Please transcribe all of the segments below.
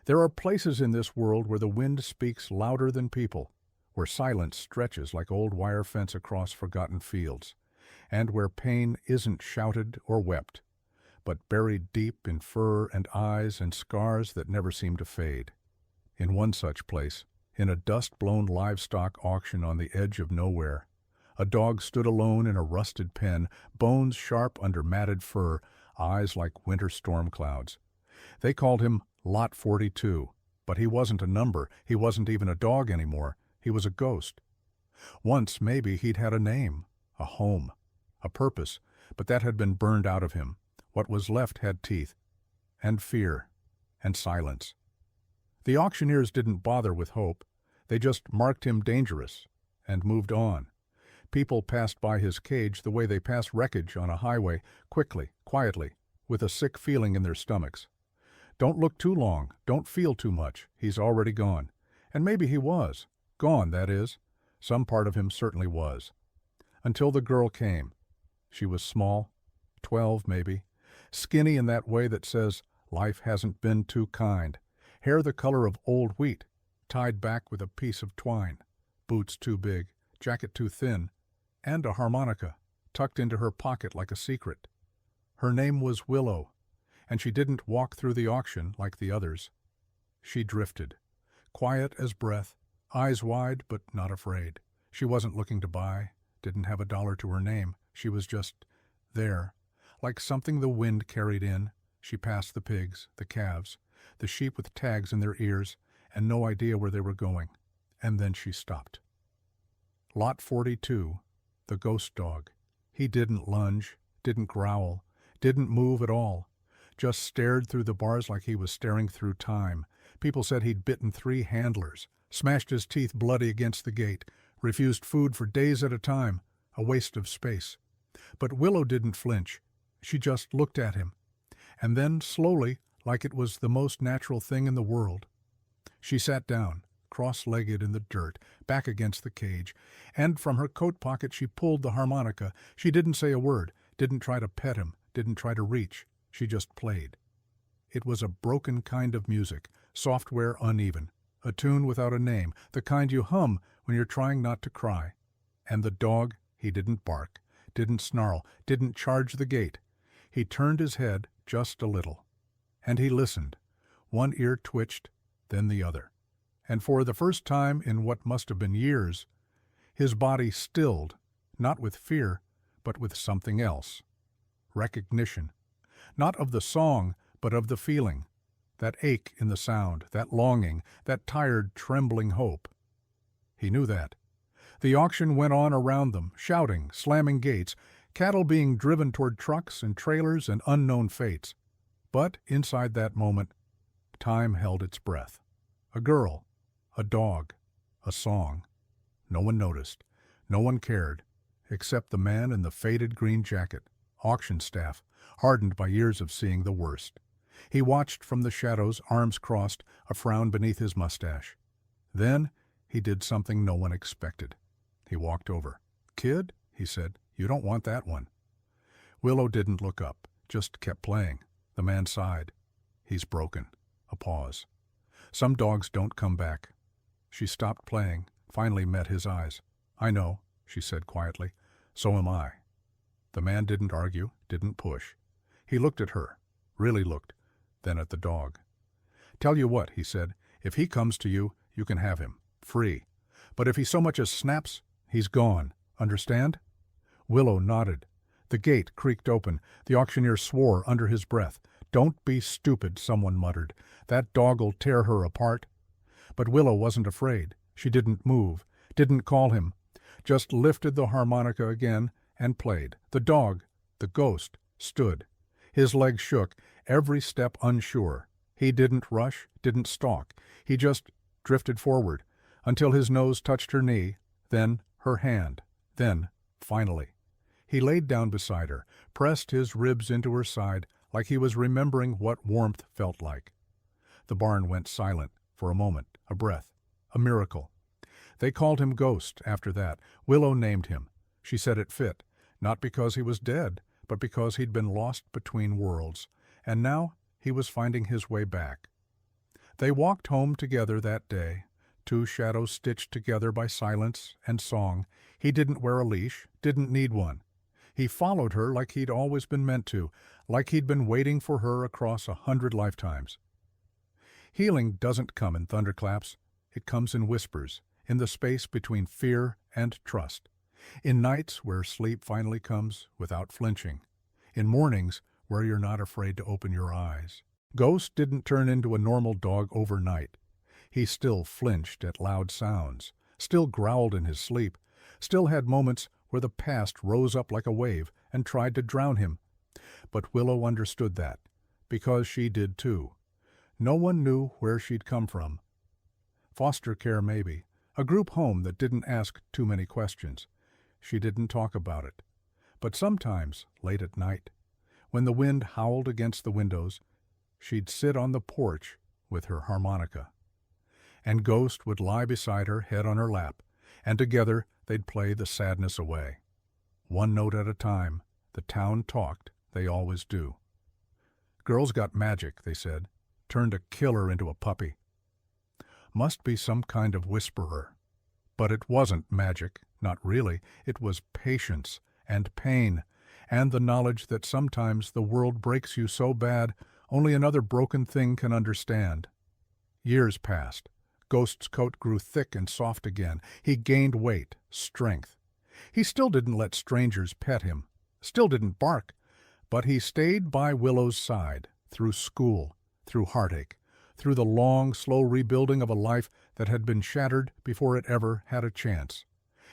There are places in this world where the wind speaks louder than people, where silence stretches like old wire fence across forgotten fields, and where pain isn't shouted or wept, but buried deep in fur and eyes and scars that never seem to fade. In one such place, in a dust-blown livestock auction on the edge of nowhere, a dog stood alone in a rusted pen, bones sharp under matted fur, eyes like winter storm clouds. They called him Lot 42, but he wasn't a number, he wasn't even a dog anymore, he was a ghost. Once maybe he'd had a name, a home, a purpose, but that had been burned out of him. What was left had teeth, and fear, and silence. The auctioneers didn't bother with hope, they just marked him dangerous, and moved on. People passed by his cage the way they pass wreckage on a highway, quickly, quietly, with a sick feeling in their stomachs. Don't look too long, don't feel too much, he's already gone. And maybe he was. Gone, that is. Some part of him certainly was. Until the girl came. She was small, 12 maybe, skinny in that way that says life hasn't been too kind, hair the color of old wheat, tied back with a piece of twine, boots too big, jacket too thin, and a harmonica tucked into her pocket like a secret. Her name was Willow, and she didn't walk through the auction like the others. She drifted, quiet as breath, eyes wide but not afraid. She wasn't looking to buy, didn't have a dollar to her name. She was just there, like something the wind carried in. She passed the pigs, the calves, the sheep with tags in their ears, and no idea where they were going. And then she stopped. Lot 42, the ghost dog. He didn't lunge, didn't growl, didn't move at all, just stared through the bars like he was staring through time. People said he'd bitten 3 handlers, smashed his teeth bloody against the gate, refused food for days at a time, a waste of space. But Willow didn't flinch. She just looked at him. And then, slowly, like it was the most natural thing in the world, she sat down, cross-legged in the dirt, back against the cage, and from her coat pocket she pulled the harmonica. She didn't say a word, didn't try to pet him, didn't try to reach. She just played. It was a broken kind of music, software uneven, a tune without a name, the kind you hum when you're trying not to cry. And the dog, he didn't bark, didn't snarl, didn't charge the gate. He turned his head just a little. And he listened. One ear twitched, then the other. And for the first time in what must have been years, his body stilled, not with fear, but with something else. Recognition. Not of the song, but of the feeling. That ache in the sound, that longing, that tired, trembling hope. He knew that. The auction went on around them, shouting, slamming gates, cattle being driven toward trucks and trailers and unknown fates. But inside that moment, time held its breath. A girl, a dog, a song. No one noticed. No one cared, except the man in the faded green jacket, auction staff, hardened by years of seeing the worst. He watched from the shadows, arms crossed, a frown beneath his mustache. Then he did something no one expected. He walked over. "Kid," he said, "you don't want that one." Willow didn't look up, just kept playing. The man sighed. "He's broken." A pause. "Some dogs don't come back." She stopped playing, finally met his eyes. "I know," she said quietly. "So am I." The man didn't argue, didn't push. He looked at her, really looked, then at the dog. "Tell you what," he said, "if he comes to you, you can have him, free. But if he so much as snaps, he's gone. Understand?" Willow nodded. The gate creaked open. The auctioneer swore under his breath. "Don't be stupid," someone muttered. "That dog'll tear her apart." But Willow wasn't afraid. She didn't move, didn't call him, just lifted the harmonica again and played. The dog, the ghost, stood. His legs shook, every step unsure. He didn't rush, didn't stalk. He just drifted forward until his nose touched her knee, then her hand, then, finally. He laid down beside her, pressed his ribs into her side like he was remembering what warmth felt like. The barn went silent for a moment, a breath, a miracle. They called him Ghost after that. Willow named him. She said it fit, not because he was dead, but because he'd been lost between worlds, and now he was finding his way back. They walked home together that day, two shadows stitched together by silence and song. He didn't wear a leash, didn't need one. He followed her like he'd always been meant to, like he'd been waiting for her across 100 lifetimes. Healing doesn't come in thunderclaps. It comes in whispers, in the space between fear and trust, in nights where sleep finally comes without flinching, in mornings where you're not afraid to open your eyes. Ghost didn't turn into a normal dog overnight. He still flinched at loud sounds, still growled in his sleep, still had moments where the past rose up like a wave and tried to drown him. But Willow understood that, because she did too. No one knew where she'd come from. Foster care maybe, a group home that didn't ask too many questions. She didn't talk about it. But sometimes, late at night, when the wind howled against the windows, she'd sit on the porch with her harmonica. And Ghost would lie beside her, head on her lap, and together they'd play the sadness away. One note at a time, the town talked, they always do. Girls got magic, they said, turned a killer into a puppy. Must be some kind of whisperer. But it wasn't magic, not really. It was patience and pain, and the knowledge that sometimes the world breaks you so bad only another broken thing can understand. Years passed. Ghost's coat grew thick and soft again. He gained weight, strength. He still didn't let strangers pet him, still didn't bark, but he stayed by Willow's side, through school, through heartache, through the long, slow rebuilding of a life that had been shattered before it ever had a chance.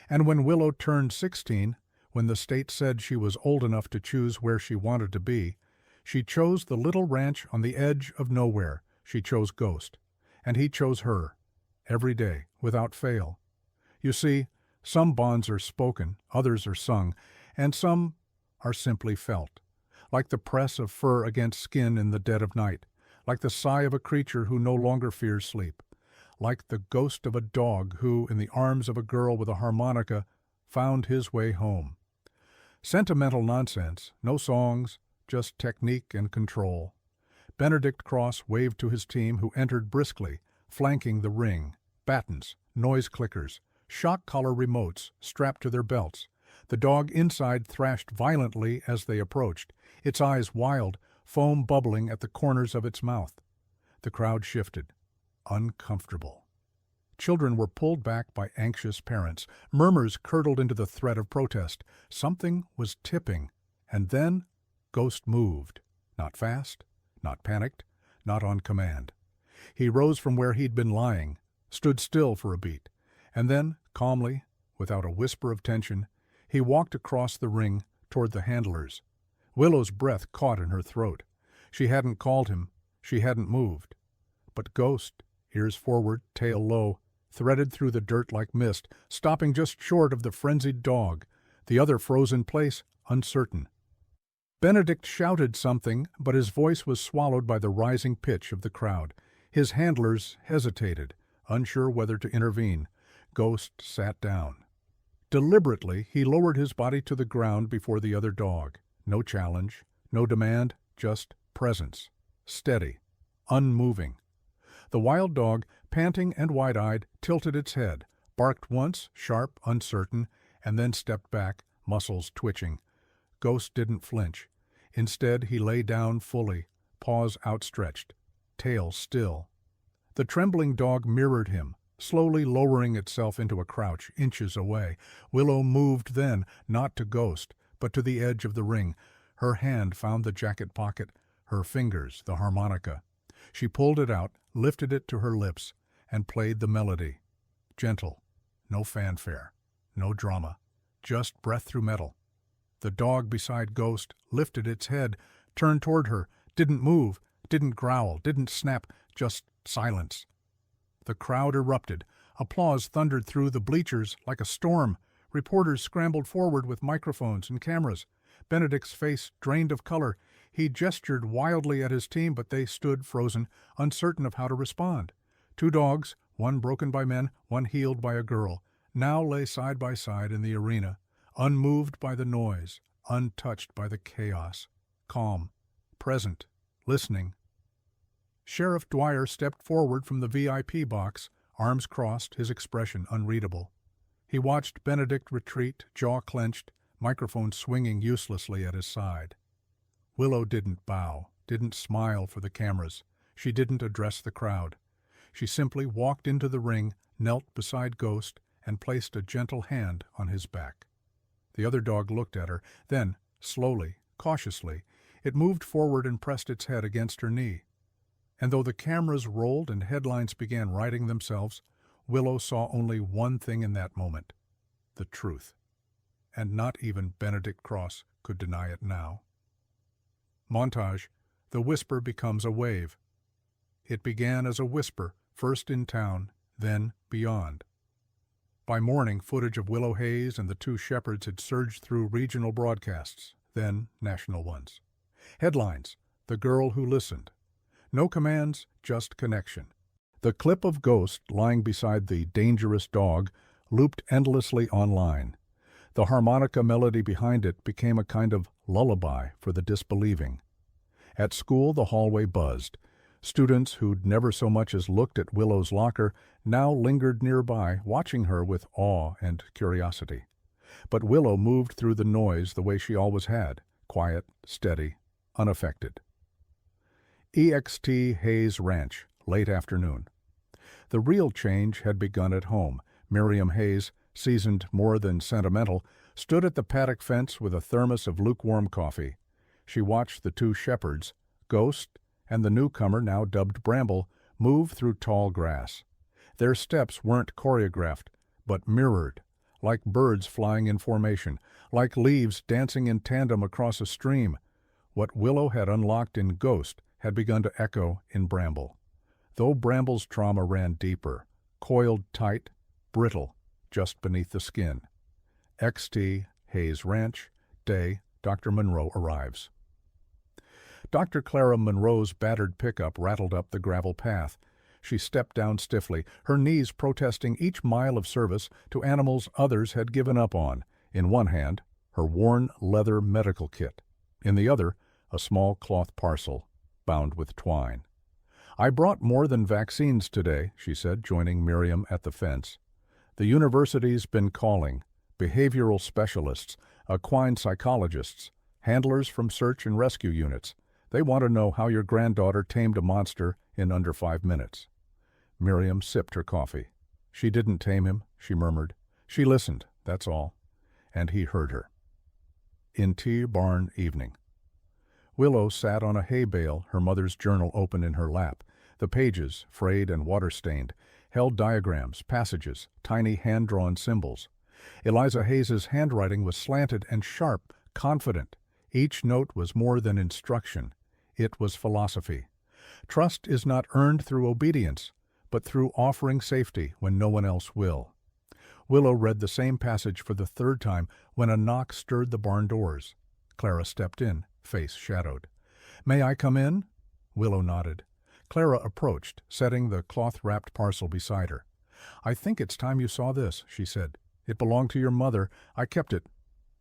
And when Willow turned 16, when the state said she was old enough to choose where she wanted to be, she chose the little ranch on the edge of nowhere. She chose Ghost, and he chose her, every day, without fail. You see, some bonds are spoken, others are sung, and some are simply felt, like the press of fur against skin in the dead of night, like the sigh of a creature who no longer fears sleep, like the ghost of a dog who, in the arms of a girl with a harmonica, found his way home. Sentimental nonsense, no songs, just technique and control. Benedict Cross waved to his team, who entered briskly, flanking the ring, battens, noise clickers, shock collar remotes strapped to their belts. The dog inside thrashed violently as they approached, its eyes wild, foam bubbling at the corners of its mouth. The crowd shifted, uncomfortable. Children were pulled back by anxious parents. Murmurs curdled into the threat of protest. Something was tipping, and then Ghost moved. Not fast, not panicked, not on command. He rose from where he'd been lying, stood still for a beat, and then, calmly, without a whisper of tension, he walked across the ring toward the handlers. Willow's breath caught in her throat. She hadn't called him. She hadn't moved. But Ghost, ears forward, tail low, threaded through the dirt like mist, stopping just short of the frenzied dog. The other froze in place, uncertain. Benedict shouted something, but his voice was swallowed by the rising pitch of the crowd. His handlers hesitated, unsure whether to intervene. Ghost sat down. Deliberately, he lowered his body to the ground before the other dog. No challenge, no demand, just presence. Steady, unmoving. The wild dog, panting and wide-eyed, tilted its head, barked once, sharp, uncertain, and then stepped back, muscles twitching. Ghost didn't flinch. Instead, he lay down fully, paws outstretched, tail still. The trembling dog mirrored him, slowly lowering itself into a crouch, inches away. Willow moved then, not to Ghost, but to the edge of the ring. Her hand found the jacket pocket, her fingers the harmonica. She pulled it out, lifted it to her lips, and played the melody. Gentle, no fanfare, no drama, just breath through metal. The dog beside Ghost lifted its head, turned toward her, didn't move, didn't growl, didn't snap, just silence. The crowd erupted. Applause thundered through the bleachers like a storm. Reporters scrambled forward with microphones and cameras. Benedict's face drained of color. He gestured wildly at his team, but they stood frozen, uncertain of how to respond. Two dogs, one broken by men, one healed by a girl, now lay side by side in the arena, unmoved by the noise, untouched by the chaos, calm, present, listening. Sheriff Dwyer stepped forward from the VIP box, arms crossed, his expression unreadable. He watched Benedict retreat, jaw clenched, microphone swinging uselessly at his side. Willow didn't bow, didn't smile for the cameras. She didn't address the crowd. She simply walked into the ring, knelt beside Ghost, and placed a gentle hand on his back. The other dog looked at her. Then, slowly, cautiously, it moved forward and pressed its head against her knee. And though the cameras rolled and headlines began writing themselves, Willow saw only one thing in that moment: the truth. And not even Benedict Cross could deny it now. Montage: the whisper becomes a wave. It began as a whisper, first in town, then beyond. By morning, footage of Willow Hayes and the two shepherds had surged through regional broadcasts, then national ones. Headlines: The Girl Who Listened. No commands, just connection. The clip of Ghost lying beside the dangerous dog looped endlessly online. The harmonica melody behind it became a kind of lullaby for the disbelieving. At school, the hallway buzzed. Students who'd never so much as looked at Willow's locker now lingered nearby, watching her with awe and curiosity. But Willow moved through the noise the way she always had, quiet, steady, unaffected. EXT Hayes Ranch, late afternoon. The real change had begun at home. Miriam Hayes, seasoned more than sentimental, stood at the paddock fence with a thermos of lukewarm coffee. She watched the two shepherds, Ghost and the newcomer now dubbed Bramble, move through tall grass. Their steps weren't choreographed, but mirrored, like birds flying in formation, like leaves dancing in tandem across a stream. What Willow had unlocked in Ghost had begun to echo in Bramble. Though Bramble's trauma ran deeper, coiled tight, brittle, just beneath the skin. XT, Hayes Ranch, day, Dr. Monroe arrives. Dr. Clara Monroe's battered pickup rattled up the gravel path. She stepped down stiffly, her knees protesting each mile of service to animals others had given up on. In one hand, her worn leather medical kit. In the other, a small cloth parcel, bound with twine. "I brought more than vaccines today," she said, joining Miriam at the fence. "The university's been calling. Behavioral specialists, equine psychologists, handlers from search and rescue units. They want to know how your granddaughter tamed a monster in under 5 minutes." Miriam sipped her coffee. "She didn't tame him," she murmured. "She listened, that's all." And he heard her. In Tea Barn evening. Willow sat on a hay bale, her mother's journal open in her lap. The pages, frayed and water-stained, held diagrams, passages, tiny hand-drawn symbols. Eliza Hayes's handwriting was slanted and sharp, confident. Each note was more than instruction. It was philosophy. Trust is not earned through obedience, but through offering safety when no one else will. Willow read the same passage for the third time when a knock stirred the barn doors. Clara stepped in, face shadowed. "May I come in?" Willow nodded. Clara approached, setting the cloth-wrapped parcel beside her. "I think it's time you saw this," she said. "It belonged to your mother. I kept it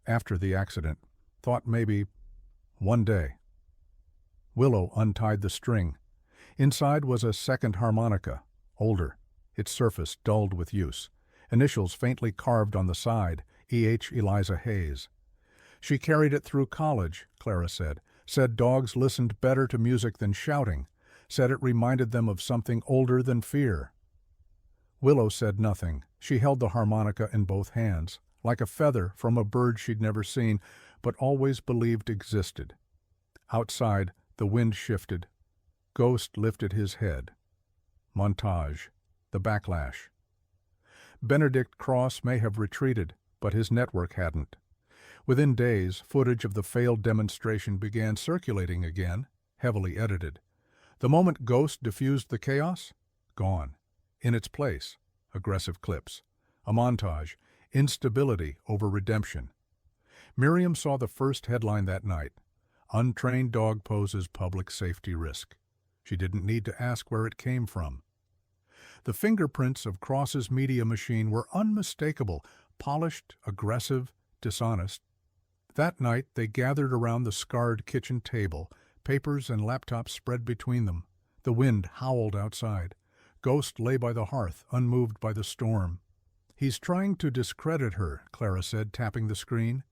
after the accident. Thought maybe one day." Willow untied the string. Inside was a second harmonica, older, its surface dulled with use. Initials faintly carved on the side, E.H. Eliza Hayes. "She carried it through college," Clara said. "Said dogs listened better to music than shouting. Said it reminded them of something older than fear." Willow said nothing. She held the harmonica in both hands, like a feather from a bird she'd never seen, but always believed existed. Outside, the wind shifted. Ghost lifted his head. Montage. The backlash. Benedict Cross may have retreated, but his network hadn't. Within days, footage of the failed demonstration began circulating again, heavily edited. The moment Ghost diffused the chaos, gone. In its place, aggressive clips. A montage, instability over redemption. Miriam saw the first headline that night. Untrained dog poses public safety risk. She didn't need to ask where it came from. The fingerprints of Cross's media machine were unmistakable, polished, aggressive, dishonest. That night they gathered around the scarred kitchen table, papers and laptops spread between them. The wind howled outside. Ghost lay by the hearth, unmoved by the storm. "He's trying to discredit her," Clara said, tapping the screen.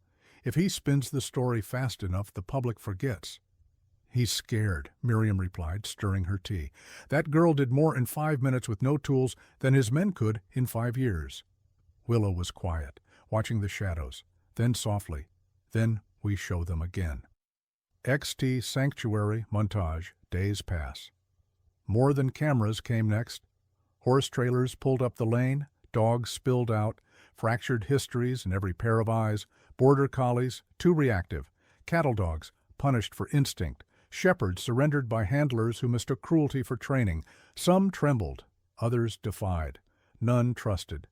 "If he spins the story fast enough, the public forgets." "He's scared," Miriam replied, stirring her tea. "That girl did more in 5 minutes with no tools than his men could in 5 years. Willow was quiet, watching the shadows. Then softly, "Then we show them again." XT Sanctuary montage. Days pass. More Than Cameras came next. Horse trailers pulled up the lane, dogs spilled out, fractured histories in every pair of eyes, border collies, too reactive, cattle dogs, punished for instinct, shepherds surrendered by handlers who mistook cruelty for training. Some trembled, others defied, none trusted.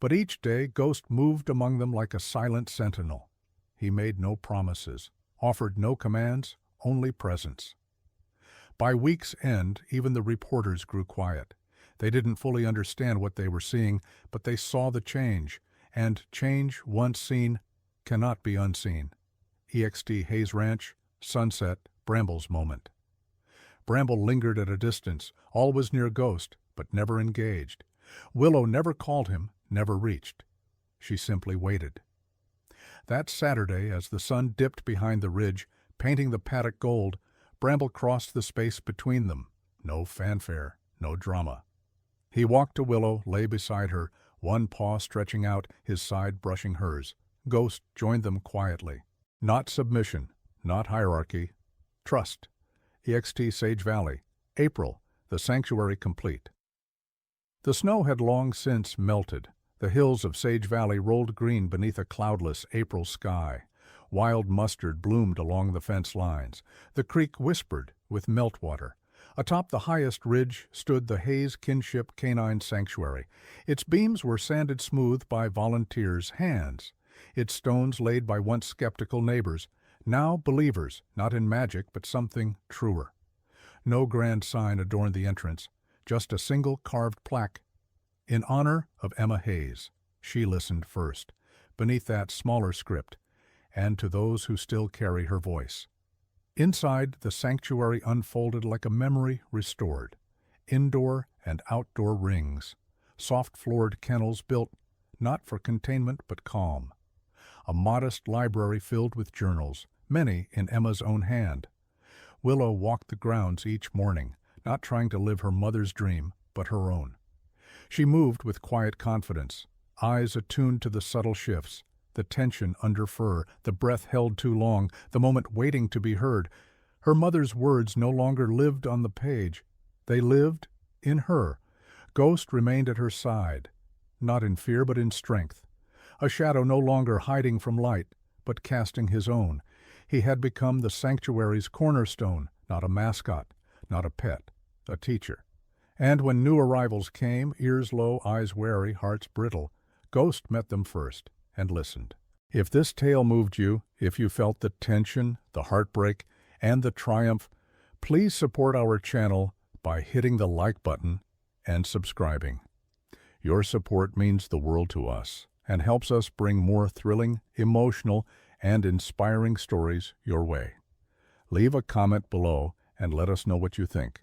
But each day Ghost moved among them like a silent sentinel. He made no promises, offered no commands, only presence. By week's end, even the reporters grew quiet. They didn't fully understand what they were seeing, but they saw the change, and change, once seen, cannot be unseen. EXT Hayes Ranch, sunset, Bramble's moment. Bramble lingered at a distance, always near Ghost, but never engaged. Willow never called him, never reached. She simply waited. That Saturday, as the sun dipped behind the ridge, painting the paddock gold, Bramble crossed the space between them. No fanfare, no drama. He walked to Willow, lay beside her, one paw stretching out, his side brushing hers. Ghost joined them quietly. Not submission, not hierarchy. Trust. EXT Sage Valley. April, the sanctuary complete. The snow had long since melted. The hills of Sage Valley rolled green beneath a cloudless April sky. Wild mustard bloomed along the fence lines. The creek whispered with meltwater. Atop the highest ridge stood the Hayes Kinship Canine Sanctuary. Its beams were sanded smooth by volunteers' hands. Its stones laid by once skeptical neighbors, now believers, not in magic but something truer. No grand sign adorned the entrance, just a single carved plaque. In honor of Emma Hayes. She listened first, beneath that smaller script, and to those who still carry her voice. Inside, the sanctuary unfolded like a memory restored. Indoor and outdoor rings, soft-floored kennels built not for containment but calm. A modest library filled with journals, many in Emma's own hand. Willow walked the grounds each morning, not trying to live her mother's dream, but her own. She moved with quiet confidence, eyes attuned to the subtle shifts, the tension under fur, the breath held too long, the moment waiting to be heard. Her mother's words no longer lived on the page. They lived in her. Ghost remained at her side, not in fear but in strength. A shadow no longer hiding from light, but casting his own. He had become the sanctuary's cornerstone, not a mascot, not a pet, a teacher. And when new arrivals came, ears low, eyes wary, hearts brittle, Ghost met them first and listened. If this tale moved you, if you felt the tension, the heartbreak, and the triumph, please support our channel by hitting the like button and subscribing. Your support means the world to us and helps us bring more thrilling, emotional, and inspiring stories your way. Leave a comment below and let us know what you think.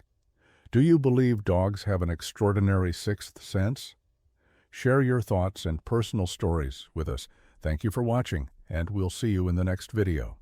Do you believe dogs have an extraordinary sixth sense? Share your thoughts and personal stories with us. Thank you for watching, and we'll see you in the next video.